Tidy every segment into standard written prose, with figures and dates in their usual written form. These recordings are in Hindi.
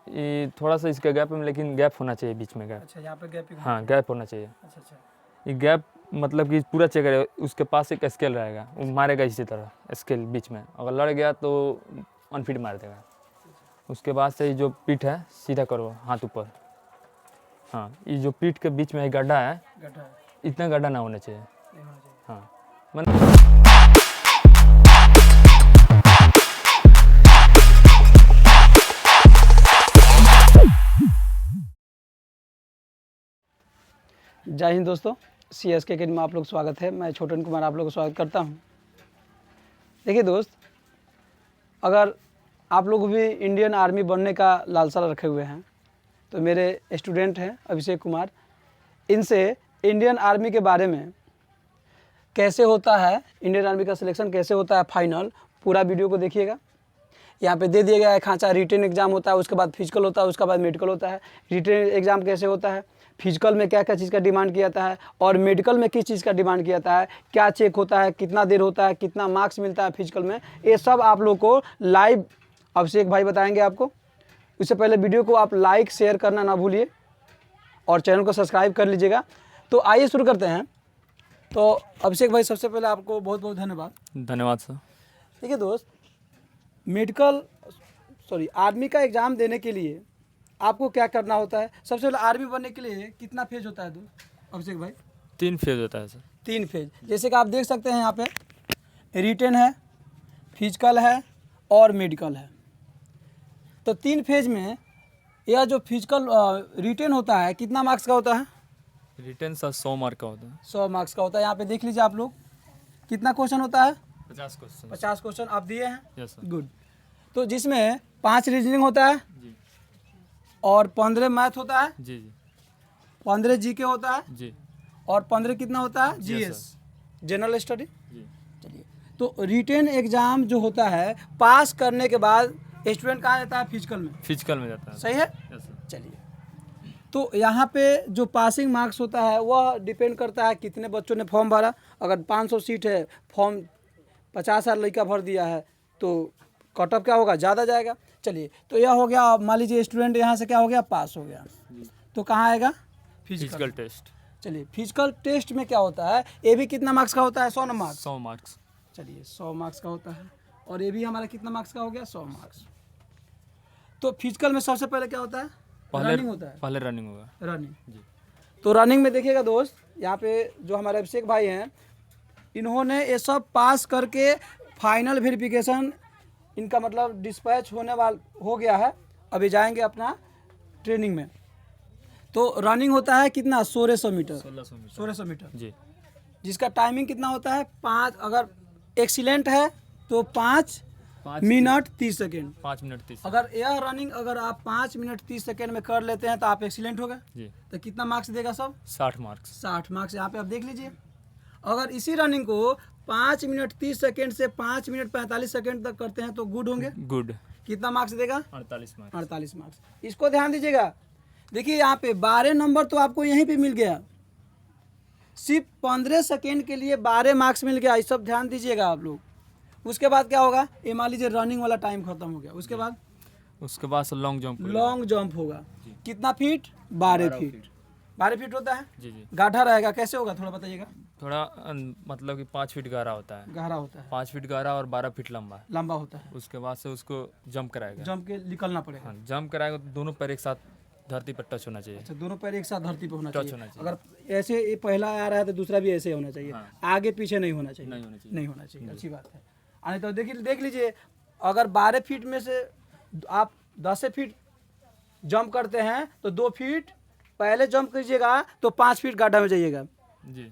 ये थोड़ा सा इसका गैप में, लेकिन गैप होना चाहिए बीच में गैप। अच्छा, यहाँ पे गैप। हाँ, गैप होना चाहिए। अच्छा अच्छा। ये गैप मतलब कि पूरा चेक करेगा, उसके पास एक स्केल रहेगा, वो मारेगा इसी तरह स्केल बीच में, अगर लड़ गया तो 1 फीट मार देगा। उसके बाद से ये जो पीठ है सीधा करो, हाथ ऊपर। हाँ, ये जो पीठ के बीच में गड्ढा है, इतना गड्ढा ना होना चाहिए। हाँ जय हिंद दोस्तों, CSK अकेडमी में आप लोग स्वागत है। मैं छोटन कुमार आप लोग को स्वागत करता हूं। देखिए दोस्त, अगर आप लोग भी इंडियन आर्मी बनने का लालसा रखे हुए हैं तो मेरे स्टूडेंट हैं अभिषेक कुमार, इनसे इंडियन आर्मी के बारे में कैसे होता है, इंडियन आर्मी का सिलेक्शन कैसे होता है फाइनल, पूरा वीडियो को देखिएगा। यहाँ पे दे दिया गया है खांचा, रिटन एग्जाम होता है, उसके बाद फिजिकल होता है, उसके बाद मेडिकल होता है। रिटन एग्जाम कैसे होता है, फिजिकल में क्या क्या चीज़ का डिमांड किया जाता है और मेडिकल में किस चीज़ का डिमांड किया जाता है, क्या चेक होता है, कितना देर होता है, कितना मार्क्स मिलता है फिजिकल में, ये सब आप लोग को लाइव अभिषेक भाई बताएंगे आपको। उससे पहले वीडियो को आप लाइक शेयर करना ना भूलिए और चैनल को सब्सक्राइब कर लीजिएगा। तो आइए शुरू करते हैं। तो अभिषेक भाई, सबसे पहले आपको बहुत बहुत धन्यवाद। धन्यवाद सर। देखिए दोस्त, आर्मी का एग्ज़ाम देने के लिए आपको क्या करना होता है? सबसे पहले आर्मी बनने के लिए कितना फेज होता है दोस्त अभिषेक भाई? 3 फेज होता है सर। 3 फेज, जैसे कि आप देख सकते हैं यहाँ पे रिटन है, फिजिकल है और मेडिकल है। तो 3 फेज में यह जो फिजिकल रिटन होता है कितना मार्क्स का होता है? रिटर्न सर 100 मार्क का होता है। 100 मार्क्स का होता है। यहाँ पे देख लीजिए आप लोग, कितना क्वेश्चन होता है? 50 क्वेश्चन। 50 क्वेश्चन आप दिए हैं। Yes sir. गुड। तो जिसमें 5 रीजनिंग होता है जी और 15 मैथ होता है, जी जी 15 जीके होता है जी और 15 कितना होता है? Yes, GS, general study. जी। चलिए, तो रिटेन एग्जाम जो होता है पास करने के बाद स्टूडेंट कहाँ जाता है? फिजिकल में। फिजिकल में जाता है। सही है। Yes sir. चलिए, तो यहाँ पे जो पासिंग मार्क्स होता है वह डिपेंड करता है कितने बच्चों ने फॉर्म भरा। अगर 500 सीट है, फॉर्म 50,000 लड़का भर दिया है तो कट ऑफ क्या होगा? ज़्यादा जाएगा। चलिए, तो यह हो गया। मान लीजिए स्टूडेंट यहाँ से क्या हो गया? पास हो गया, तो कहाँ आएगा? Physical test. चलिए, फिजिकल टेस्ट में क्या होता है? ये भी कितना मार्क्स का होता है? 100 मार्क्स। 100 मार्क्स। चलिए, 100 मार्क्स का होता है और ये भी हमारा कितना मार्क्स का हो गया? 100 मार्क्स। तो फिजिकल में सबसे पहले क्या होता है? रनिंग होता है। पहले रनिंग होगा। रनिंग जी। तो रनिंग में देखिएगा दोस्त, यहाँ पे जो हमारे अभिषेक भाई हैं, इन्होंने ये सब पास करके फाइनल वेरिफिकेशन इनका मतलब डिस्पैच हो गया है। अभी जाएंगे अपना ट्रेनिंग में। तो रनिंग होता है कितना? 1600 मीटर। 1600 मीटर जी। जिसका टाइमिंग कितना होता है? 5। अगर एक्सीलेंट है तो 5 मिनट 30 सेकेंड। 5 मिनट 30। अगर यह रनिंग अगर आप 5 मिनट 30 सेकेंड में कर लेते हैं तो आप एक्सीलेंट हो गए। जी। तो कितना मार्क्स देगा सब? 60 मार्क्स। 60 मार्क्स। यहाँ पे आप देख लीजिए, अगर इसी रनिंग को 5 मिनट 30 सेकेंड से 5 मिनट 45 सेकेंड तक करते हैं तो गुड होंगे। गुड। कितना मार्क्स देगा? 48 मार्क्स। 48 मार्क्स। इसको ध्यान दीजिएगा। देखिए यहाँ पे 12 नंबर तो आपको यहीं पे मिल गया, सिर्फ 15 सेकेंड के लिए 12 मार्क्स मिल गया। ये सब ध्यान दीजिएगा आप लोग। उसके बाद क्या होगा? ये मान लीजिए रनिंग वाला टाइम खत्म हो गया, उसके बाद से लॉन्ग जंप होगा। कितना फीट? 12 फीट। 12 फीट होता है। जी जी। गाढ़ा रहेगा, कैसे होगा थोड़ा बताइएगा। थोड़ा मतलब कि 5 फीट गहरा होता है। गहरा होता है, 5 फीट गहरा और 12 फीट लंबा होता है। उसके बाद से उसको जंप कराएगा। जंप के निकलना पड़ेगा। हाँ, जंप कराएगा तो दोनों पैर एक साथ धरती पर टच होना चाहिए। अच्छा, दोनों पैर एक साथ धरती पर होना टच चाहिए। होना चाहिए। अगर ऐसे ये पहला आ रहा है तो दूसरा भी ऐसे होना चाहिए। हाँ। आगे पीछे नहीं होना चाहिए। नहीं होना चाहिए। अच्छी बात है। नहीं तो देख लीजिए, अगर 12 फीट में से आप 10 फीट जंप करते हैं तो 2 फीट पहले जंप कीजिएगा तो 5 फीट गड्ढा में जाइएगा जी।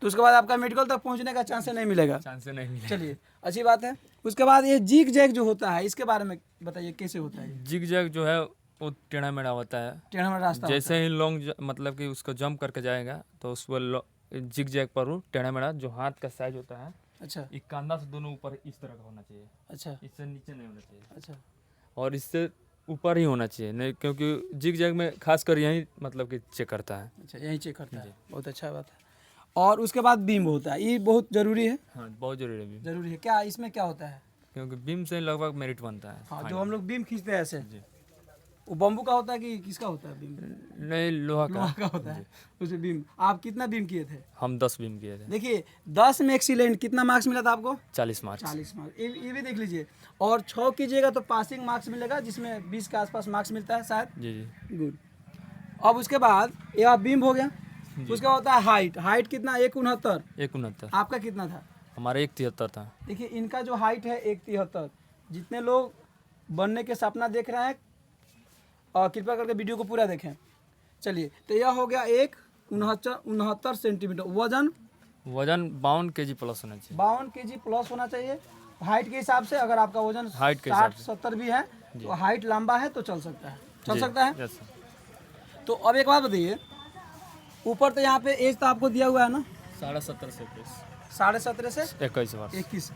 तो उसके बाद आपका मेडिकल तक पहुंचने का चांस नहीं मिलेगा। चलिए, अच्छी बात है। उसके बाद ये जिग जैग जो होता है, इसके बारे में बताइए कैसे होता है? जिग जैग जो है वो टेढ़ा मेढ़ा होता है। टेढ़ा मेढ़ा रास्ता जैसे ही लॉन्ग मतलब कि उसको जंप करके जाएगा तो उस पर जिग जैग पर वो टेढ़ा मेढ़ा जो हाथ का साइज होता है, अच्छा, एक कंधा से दोनों ऊपर इस तरह का होना चाहिए। अच्छा, इससे नीचे नहीं होना चाहिए। अच्छा, और इससे ऊपर ही होना चाहिए, नहीं क्योंकि जिग जैग में खासकर यही मतलब कि चेक करता है। अच्छा, यही चेक करता है। बहुत अच्छा बात है। और उसके बाद बीम होता है, ये बहुत ज़रूरी है। हाँ, बहुत जरूरी है बीम। ज़रूरी है। क्या इसमें क्या होता है? क्योंकि बीम से लगभग मेरिट बनता है। हाँ, जो हम लोग बीम खींचते हैं ऐसे। जी। वो बम्बू का होता है कि किसका होता है बीम? नहीं, लोहा का। लोहा का होता है उसमें बीम। आप कितना बीम किए थे? हम 10 बीम किए थे। देखिए 10 में एक्सीलेंट, कितना मार्क्स मिला था आपको? 40 मार्क्स। 40 मार्क्स। ये भी देख लीजिए। और 6 कीजिएगा तो पासिंग मार्क्स मिलेगा, जिसमें 20 के आसपास मार्क्स मिलता है शायद। जी जी। गुड। अब उसके बाद ये आप बीम हो गया, उसका होता है हाइट। हाइट कितना? 169। 169। आपका कितना था? हमारा 173 था। देखिए इनका जो हाइट है 173। जितने लोग बनने के सपना देख रहे हैं और कृपया करके वीडियो को पूरा देखें। चलिए, तो यह हो गया 169 सेंटीमीटर। वजन? वजन 52 kg प्लस होना चाहिए। 52 kg प्लस होना चाहिए हाइट के हिसाब से। अगर आपका वजन हाइट के हिसाब 60-70 भी है तो हाइट लंबा है तो चल सकता है, चल सकता है। Yes sir. तो अब एक बात बताइए, ऊपर तो यहाँ पे एज तो आपको दिया हुआ है ना? 17.5 से 21। 17.5 से 21 वर्ष। 21।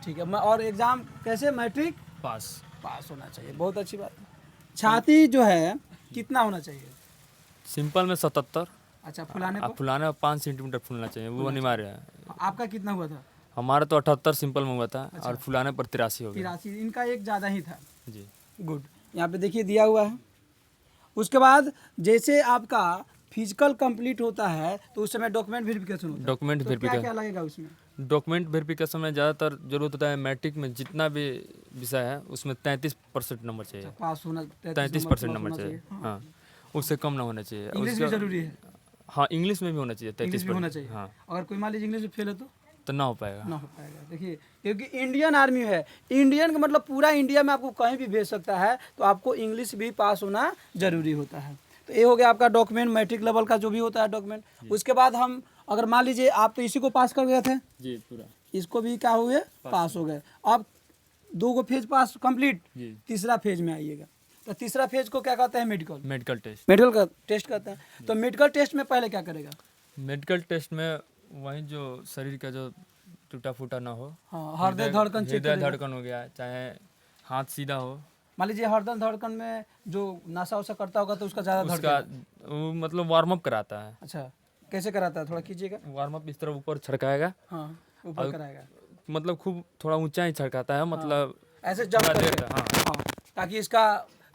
ठीक है। और एग्जाम कैसे? Matric pass. पास होना चाहिए, बहुत अच्छी बात है। छाती जो है कितना होना चाहिए? सिंपल में 77। अच्छा, फुलाने आप को? फुलाने में 5 सेंटीमीटर फूलना चाहिए, वो अनिवार्य है। आपका कितना हुआ था? हमारा तो 78 सिंपल में हुआ था और फुलाने पर 83 हो गया। 83। इनका एक ज़्यादा ही था। जी। गुड। यहाँ पे देखिए दिया हुआ है। उसके बाद जैसे आपका फिजिकल कंप्लीट होता है तो उस समय डॉक्यूमेंट वेरिफिकेशन होता है। डॉक्यूमेंट तो क्या वेरिफिकेशन। क्या लगेगा उसमें? डॉक्यूमेंट वेरिफिकेशन में ज़्यादातर जरूरत होता है, मैट्रिक में जितना भी विषय है उसमें 33% नंबर चाहिए। पास होना 33% नंबर चाहिए। हाँ, उससे कम ना होना चाहिए। इंग्लिश भी जरूरी है? हाँ, इंग्लिश में भी होना चाहिए। इंग्लिश भी होना 33%। चाहिए। हाँ, अगर कोई मान लीजिए इंग्लिश में फेल है तो ना हो पाएगा। ना हो पाएगा। देखिए क्योंकि इंडियन आर्मी है, इंडियन का मतलब पूरा इंडिया में आपको कहीं भी भेज सकता है, तो आपको इंग्लिश भी पास होना जरूरी होता है। तो ये हो गया आपका डॉक्यूमेंट, मैट्रिक लेवल का जो भी होता है डॉक्यूमेंट। उसके बाद हम अगर मान लीजिए आप तो इसी को पास कर गए थे, जी, पूरा इसको भी क्या हुए? पास हो गए। अब 2 फेज पास कंप्लीट, जी। तीसरा फेज में आइएगा। तो तीसरा फेज को क्या कहते हैं? मेडिकल। Medical test. मेडिकल का टेस्ट कहते हैं। तो मेडिकल टेस्ट में पहले क्या करेगा? मेडिकल टेस्ट में वही जो शरीर का जो टूटा फूटा ना हो, हाँ, हृदय धड़कन चेक हृदय करेगा। धड़कन हो गया, चाहे हाथ सीधा हो, मान लीजिए हृदय धड़कन में जो नशा वशा करता होगा तो उसका ज़्यादा उसका धड़केगा। वो मतलब वार्म अप कराता है। अच्छा, कैसे कराता है? थोड़ा कीजिएगा। वार्म अप इस तरह ऊपर छड़काएगा, हाँ, ऊपर कराएगा। मतलब खूब थोड़ा ऊंचा ही छड़काता है, मतलब ऐसे जंप थोड़ा देर करके। तक। हाँ, हाँ, ताकि इसका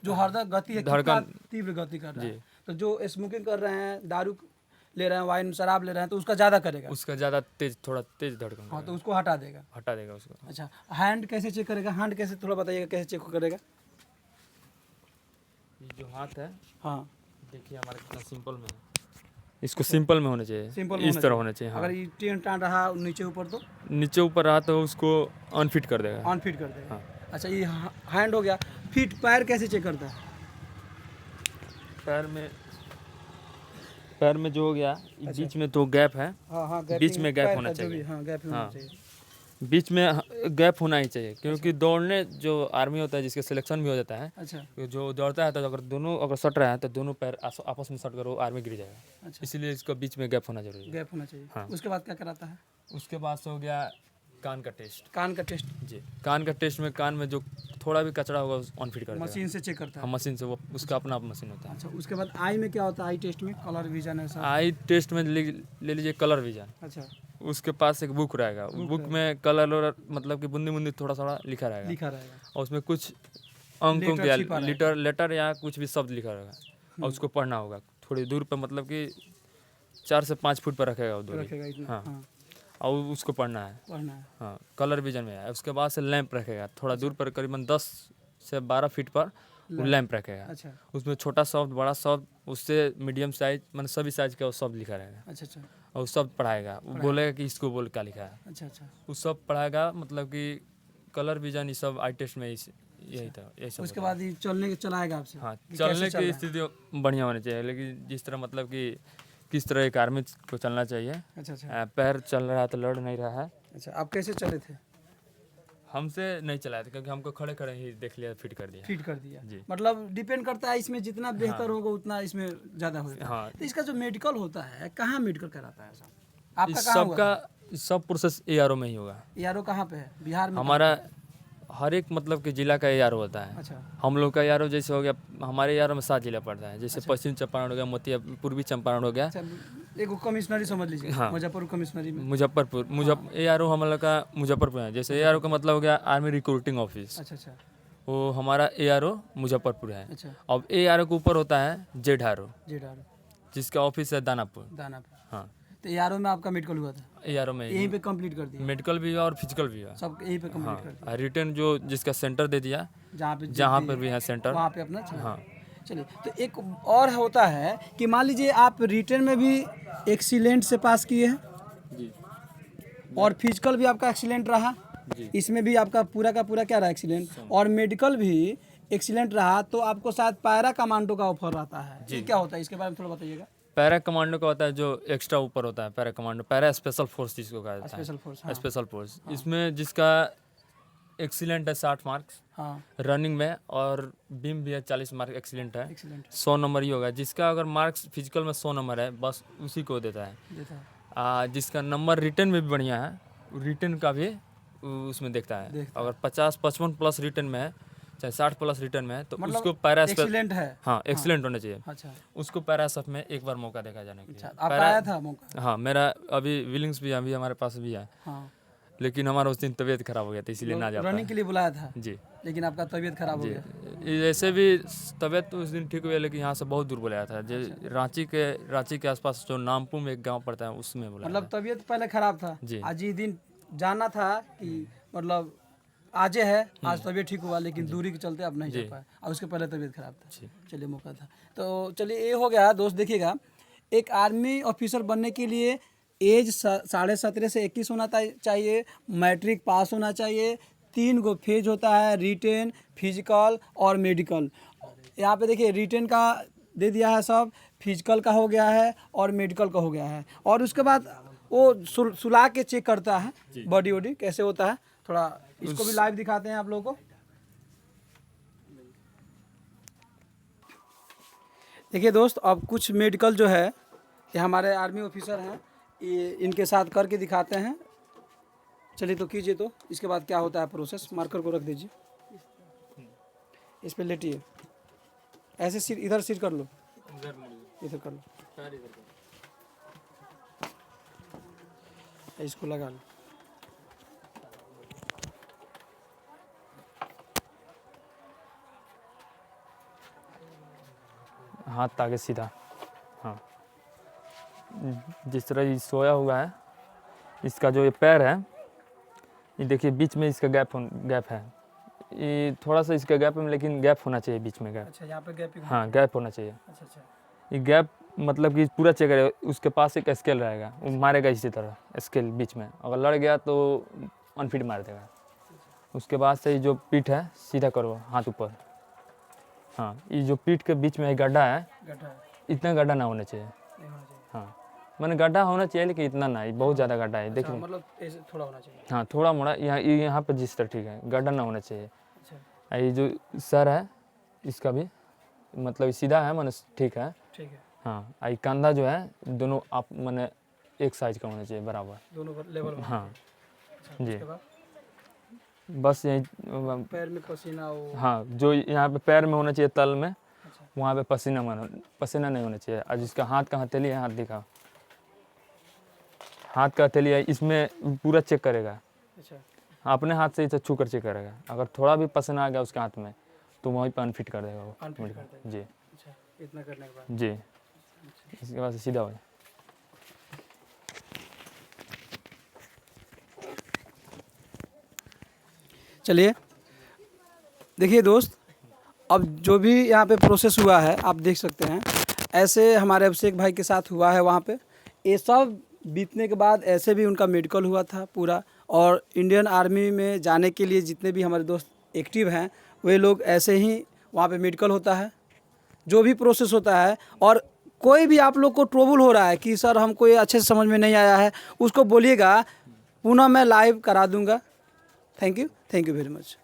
जो हृदय गति है, कितना धड़कन। तीव्र गति कर रहा है। जी। तो जो स्मोकिंग कर रहे हैं, दारू ले रहे हैं, वाइन शराब ले रहे हैं, तो उसका ज़्यादा करेगा। उसका ज़्यादा तेज, थोड़ा तेज धड़कन हाँ, तो करेगा, उसको हटा देगा। हटा देगा उसको। अच्छा, हैंड कैसे चेक करेगा? हैंड कैसे, थोड़ा बताइएगा कैसे चेक करेगा? ये जो हाथ है, हाँ, देखिए हमारा कितना सिंपल में है। इसको सिंपल में होना चाहिए, सिंपल इस तरह होना चाहिए। हाँ, अगर ये टेन टान रहा नीचे ऊपर तो नीचे ऊपर रहा तो उसको अनफिट कर देगा। ऑन फिट कर देगा। हाँ। अच्छा, ये हैंड हो गया। फिट पैर कैसे चेक करता है? पैर में जो हो गया, बीच में तो गैप है, हाँ हाँ, बीच में गैप होना चाहिए। हाँ, गैप होना हाँ। चाहिए। बीच में गैप होना ही चाहिए, क्योंकि दौड़ने जो आर्मी होता है जिसके सिलेक्शन भी हो जाता है, अच्छा जो दौड़ता है तो अगर सट रहा है तो दोनों पैर आपस में सट कर वो आर्मी गिर जाएगा। अच्छा, इसीलिए इसका बीच में गैप होना जरूरी है। गैप होना चाहिए। हाँ। उसके बाद क्या कराता है? उसके बाद से हो गया कान का टेस्ट। कान का टेस्ट जी, कान का टेस्ट में कान में जो थोड़ा भी कचरा होगा ऑन फिट कर देगा। मशीन से चेक करता हाँ, है। मशीन से, वो उसका अपना मशीन होता है। अच्छा, उसके बाद आई में क्या होता है? आई टेस्ट में कलर विजन है सब। आई टेस्ट में ले लीजिए कलर विजन। अच्छा, उसके पास एक बुक रहेगा, बुक में कलर और मतलब कि बूंदी बूंदी थोड़ा थोड़ा लिखा रहेगा, लिखा रहेगा। और उसमें कुछ अंकों लेटर छिपा के लेटर या कुछ भी शब्द लिखा रहेगा, और उसको पढ़ना होगा थोड़ी दूर पर, मतलब कि 4 से 5 फुट पर रखेगा वो दूरी। रखेगा इतना। हाँ। हाँ, और उसको पढ़ना है। पढ़ना है। हाँ, कलर विजन में है। उसके बाद से लैंप रखेगा थोड़ा दूर पर, करीबन 10 से 12 फीट पर वो लैंप रखेगा। अच्छा उसमें छोटा शब्द, बड़ा शब्द, उससे मीडियम साइज, मतलब सभी साइज का वो शब्द लिखा रहेगा, अच्छा अच्छा और वो शब्द पढ़ाएगा। वो बोलेगा कि इसको बोल क्या लिखा है, अच्छा अच्छा। वो सब पढ़ाएगा। मतलब कि कलर विजन ये सब आई टेस्ट में यही था, यही सब उसके होता है। बाद ये चलने चलाएगा आपसे? हाँ, कि चलने कैसे चल की रहा है? स्थिति बढ़िया होनी चाहिए, लेकिन जिस तरह मतलब कि किस तरह एक आर्मी को चलना चाहिए। अच्छा अच्छा पैर चल रहा है तो लड़ नहीं रहा है। अच्छा। आप कैसे चले थे? हमसे नहीं चलाया था, क्योंकि हमको खड़े खड़े ही देख लिया, फिट कर दिया। फिट कर दिया। जी। मतलब डिपेंड करता है, इसमें जितना बेहतर होगा उतना इसमें ज़्यादा होगा। हाँ, तो इसका जो मेडिकल होता है, कहाँ मेडिकल कराता है साहब? आपका इस कहाँ हुआ? सबका सब प्रोसेस ARO में ही होगा। यारो कहाँ पे है? बिहार में? हमारा हर एक मतलब कि जिला का ARO होता है। अच्छा हम लोग का ARO जैसे हो गया, हमारे ARO में 7 जिला पड़ता है, जैसे पश्चिम चंपारण हो गया, मोतिया, पूर्वी चंपारण हो गया, अच्छा। एक कमिश्नरी समझ लीजिए। हाँ। मुजफ्फरपुर कमिश्नरी में। मुजफ्फरपुर। ARO हम लोग का मुजफ्फरपुर है। जैसे ARO का मतलब हो गया आर्मी रिक्रूटिंग ऑफिस। अच्छा अच्छा वो हमारा ARO मुजफ्फरपुर है। अच्छा। अब ARO के ऊपर होता है ZRO, जेडारो जिसका ऑफिस है दानापुर। दानापुर। हाँ, तो यारों में आपका मेडिकल हुआ था, ARO में यहीं पे कंप्लीट कर दिया, मेडिकल भी है और फिजिकल भी है। सब यहीं पे कंप्लीट कर दिया, हाँ, रिटर्न जो जिसका सेंटर दे दिया, जहाँ पर भी है सेंटर। वहाँ पे अपना चला। हाँ, चलिए, तो एक और होता है कि मान लीजिए आप रिटर्न में भी एक्सीलेंट से पास किए हैं जी और फिजिकल भी आपका एक्सीलेंट रहा, जी। इसमें भी आपका पूरा का पूरा क्या रहा, एक्सीलेंट, और मेडिकल भी एक्सीलेंट रहा, तो आपको शायद पैरा कमांडो का ऑफर आता है। ये क्या होता है, इसके बारे में थोड़ा बताइएगा। पैरा कमांडो का होता है जो एक्स्ट्रा ऊपर होता है, para commando, para special force जिसको कहा जाता है। स्पेशल फोर्स, हाँ स्पेशल फोर्स, इसमें जिसका एक्सीलेंट है 60 मार्क्स हाँ, रनिंग में, और बीम भी है 40 मार्क एक्सीलेंट है, एक्सीलेंट 100 नंबर ही होगा। जिसका अगर मार्क्स फिजिकल में 100 नंबर है बस उसी को देता है। देता है। जिसका नंबर रिटर्न में भी बढ़िया है, रिटर्न का भी उसमें देखता है। अगर 50-55 प्लस रिटर्न में है, चाहे 60 प्लस रिटर्न में है, तो मतलब उसको पैरा एक्सीलेंट है। हाँ एक्सीलेंट होना चाहिए। अच्छा उसको पैरा सब में एक बार मौका देखा जाने के लिए। आपका आया था मौका? हाँ, मेरा अभी विलिंग्स भी अभी हमारे पास भी है, हाँ, लेकिन हमारा उस दिन तबीयत खराब हो गया था, इसीलिए ना जा पाया। रनिंग के लिए बुलाया था जी लेकिन आपका तबीयत खराब हो जी। गया। ऐसे भी तबीयत तो उस दिन ठीक हुई है, लेकिन यहाँ से बहुत दूर बुलाया था। जो रांची के आसपास जो नामपुर में एक गांव पड़ता है उसमें बुलाया मतलब तबीयत पहले खराब था, जी। आज ही दिन जाना था कि मतलब आजे है, आज तबीयत ठीक हुआ, लेकिन दूरी के चलते आप नहीं जा पाए, और उसके पहले तबीयत खराब था। चलिए, मौका था। तो चलिए, ये हो गया दोस्त। देखिएगा, एक आर्मी ऑफिसर बनने के लिए एज 17.5 से 21 होना चाहिए, मैट्रिक पास होना चाहिए, 3 गो फेज होता है, रिटेन, फिजिकल और मेडिकल। यहाँ पे देखिए, रिटेन का दे दिया है सब, फिजिकल का हो गया है और मेडिकल का हो गया है, और उसके बाद वो सुला के चेक करता है बॉडी वॉडी कैसे होता है। थोड़ा इसको भी लाइव दिखाते हैं आप लोगों को। देखिए दोस्त, अब कुछ मेडिकल जो है, ये हमारे आर्मी ऑफिसर हैं, ये इनके साथ करके दिखाते हैं। चलिए, तो कीजिए। तो इसके बाद क्या होता है प्रोसेस, मार्कर को रख दीजिए, इस पे लेटिए, ऐसे सिर इधर सिर कर लो, इधर कर लो, इसको लगा लो। हाथ आगे सीधा। हाँ, जिस तरह ये सोया हुआ है, इसका जो ये पैर है, ये देखिए बीच में इसका गैप है, ये थोड़ा सा इसका गैप है, लेकिन गैप होना चाहिए बीच में, गैप। अच्छा, यहाँ पे गैप। हाँ, गैप होना चाहिए। अच्छा अच्छा, ये गैप मतलब कि पूरा चेक करेगा, उसके पास एक स्केल रहेगा, वो मारेगा इसी तरह स्केल बीच में, अगर लड़ गया तो अनफिट मार देगा। उसके बाद से ये जो पीठ है सीधा करो, हाथ ऊपर। हाँ, ये जो पीठ के बीच में गड्ढा है, इतना गड्ढा ना होना चाहिए। हाँ, मैंने गड्ढा होना चाहिए, लेकिन इतना ना, ये बहुत ज़्यादा गड्ढा है। देखिए, मतलब ऐसे थोड़ा होना चाहिए। हाँ, थोड़ा मोड़ा, यहाँ पर जिस तरह ठीक है, गड्ढा ना होना चाहिए। अच्छा, ये जो सर है, इसका भी मतलब सीधा है, मैंने ठीक है। ठीक है। हाँ, आई कंधा जो है, दोनों आप मैंने एक साइज का होना चाहिए, बराबर, दोनों लेवल में। हाँ जी। उसके बाद बस यही पैर में पसीना हो। हाँ, जो यहाँ पे पैर में होना चाहिए, तल में, अच्छा, वहाँ पे पसीना नहीं होना चाहिए। और जिसका हाथ का हथेली है, हाथ दिखाओ, हाथ का हथेली है, इसमें पूरा चेक करेगा। अच्छा, अपने हाथ से इसे छू कर चेक करेगा, अगर थोड़ा भी पसीना आ गया उसके हाथ में, तो वहीं पर अनफिट कर देगा वो। अनफिट कर देगा। जी अच्छा, इतना करने के बाद जी, इसके बाद से सीधा हो जाए। चलिए, देखिए दोस्त, अब जो भी यहाँ पे प्रोसेस हुआ है आप देख सकते हैं, ऐसे हमारे अभिषेक भाई के साथ हुआ है वहाँ पे। ये सब बीतने के बाद ऐसे भी उनका मेडिकल हुआ था पूरा, और इंडियन आर्मी में जाने के लिए जितने भी हमारे दोस्त एक्टिव हैं, वे लोग ऐसे ही वहाँ पे मेडिकल होता है, जो भी प्रोसेस होता है। और कोई भी आप लोग को ट्रबल हो रहा है कि सर हमको ये अच्छे से समझ में नहीं आया है, उसको बोलिएगा, पुनः मैं लाइव करा दूँगा। Thank you very much.